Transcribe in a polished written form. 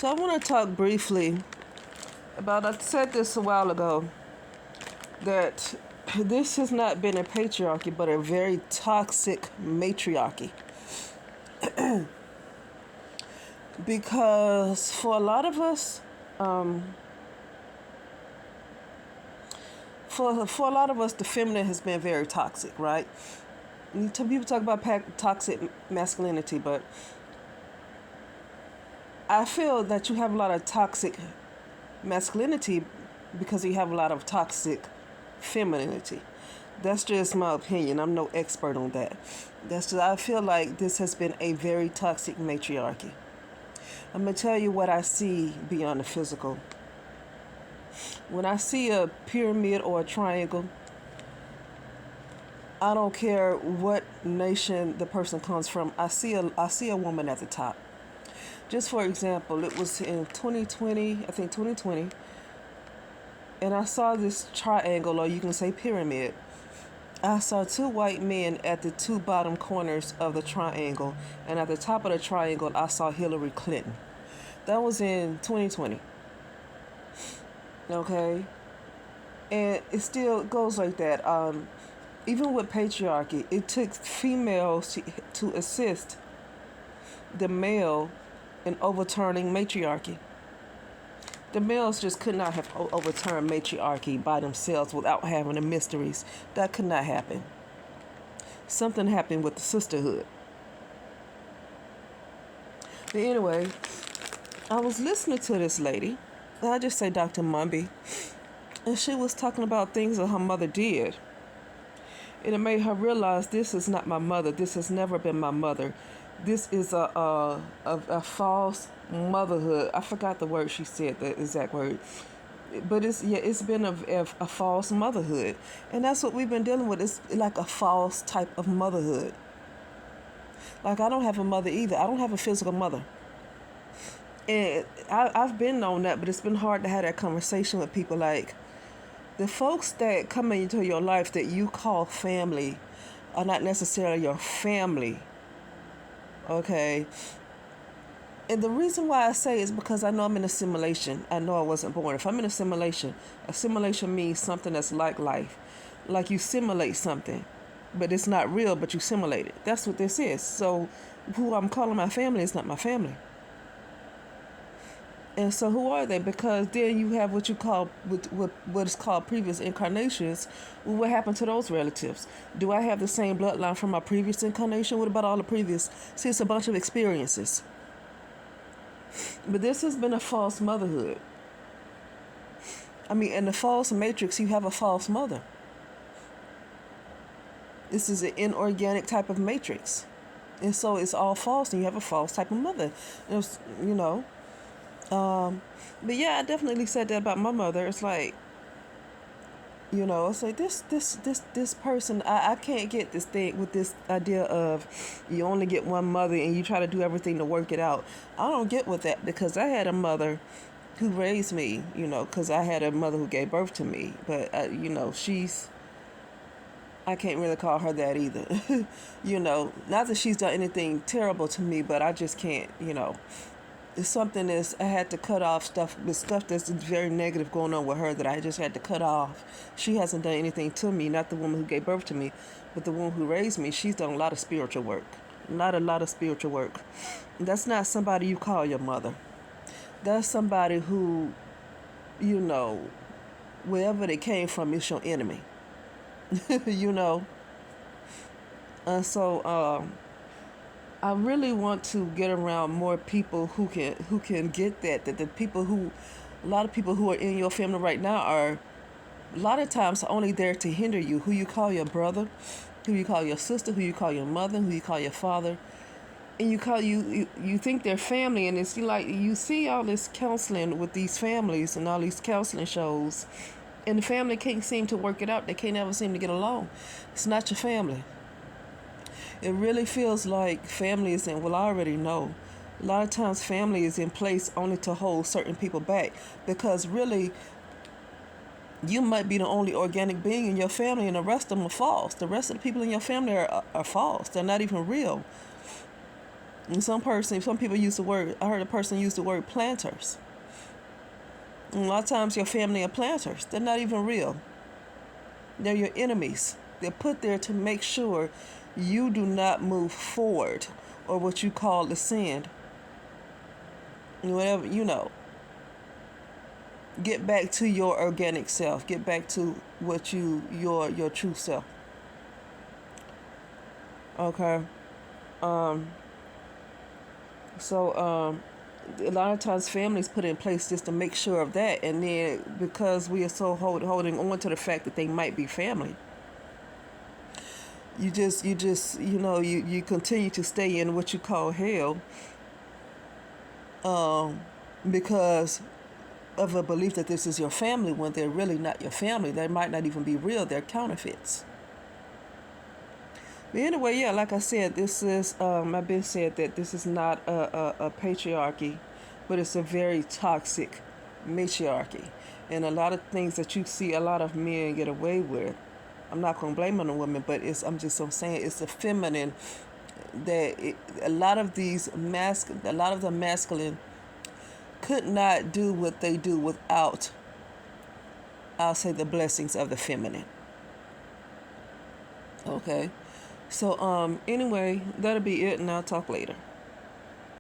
So I want to talk briefly about, I said this a while ago, that this has not been a patriarchy, but a very toxic matriarchy. Because for a lot of us, for a lot of us, the feminine has been very toxic, right? People talk about toxic masculinity, but I feel that you have a lot of toxic masculinity because you have a lot of toxic femininity. That's just my opinion. I'm no expert on that. I feel like this has been a very toxic matriarchy. I'm going to tell you what I see beyond the physical. When I see a pyramid or a triangle, I don't care what nation the person comes from. I see a woman at the top. Just for example, it was in 2020, I think 2020, and I saw this triangle, or you can say pyramid. I saw two white men at the two bottom corners of the triangle, and at the top of the triangle, I saw Hillary Clinton. That was in 2020. Okay? And it still goes like that. Even with patriarchy, it took females to assist the male in overturning matriarchy. The males just could not have overturned matriarchy by themselves without having the mysteries. That could not happen. Something happened with the sisterhood. But anyway, I was listening to this lady, I just say Dr. Mumby, and she was talking about things that her mother did. And it made her realize, this is not my mother. This has never been my mother. This is a false motherhood. I forgot the word she said, the exact word. But it's been a false motherhood. And that's what we've been dealing with. It's like a false type of motherhood. Like, I don't have a mother either. I don't have a physical mother. And I've been on that, but it's been hard to have that conversation with people. Like, the folks that come into your life that you call family are not necessarily your family. Okay? And the reason why I say is because I know I'm in a simulation. I know I wasn't born. If I'm in a simulation means something that's like life. Like you simulate something, but it's not real, but you simulate it. That's what this is. So who I'm calling my family is not my family. And so who are they? Because then you have what you call, what is called previous incarnations. Well, what happened to those relatives? Do I have the same bloodline from my previous incarnation? What about all the previous? See, it's a bunch of experiences. But this has been a false motherhood. I mean, in the false matrix, you have a false mother. This is an inorganic type of matrix. And so it's all false, and you have a false type of mother. It's, but yeah, I definitely said that about my mother. It's like, it's like this person, I can't get this thing with this idea of you only get one mother and you try to do everything to work it out. I don't get with that, because I had a mother who raised me, because I had a mother who gave birth to me. But, I can't really call her that either. Not that she's done anything terrible to me, but I just can't, it's something I had to cut off stuff that's very negative going on with her that I just had to cut off. She hasn't done anything to me, not the woman who gave birth to me, but the woman who raised me. She's done a lot of spiritual work. Not a lot of spiritual work. That's not somebody you call your mother. That's somebody who, wherever they came from, is your enemy. And so, I really want to get around more people who can get that the people a lot of people who are in your family right now are a lot of times only there to hinder you. Who you call your brother, who you call your sister, who you call your mother, who you call your father, and you think they're family, and it's like you see all this counseling with these families and all these counseling shows, and the family can't seem to work it out. They can't ever seem to get along. It's not your family. It really feels like family is in, well, I already know. A lot of times family is in place only to hold certain people back, because really you might be the only organic being in your family and the rest of them are false. The rest of the people in your family are false. They're not even real. And some people use the word, I heard a person use the word planters. And a lot of times your family are planters. They're not even real. They're your enemies. They're put there to make sure you do not move forward, or what you call ascend. Whatever, get back to your organic self. Get back to what your true self. Okay. Um, so a lot of times families put in place just to make sure of that, and then because we are so holding on to the fact that they might be family, you continue to stay in what you call hell, um, because of a belief that this is your family when they're really not your family. They might not even be real. They're counterfeits. But anyway, yeah, like I said, this is, I've been said that this is not a patriarchy, but it's a very toxic matriarchy. And a lot of things that you see a lot of men get away with, I'm not going to blame on the women, but I'm saying it's the feminine a lot of a lot of the masculine could not do what they do without, I'll say, the blessings of the feminine. Okay. So anyway, that'll be it, and I'll talk later.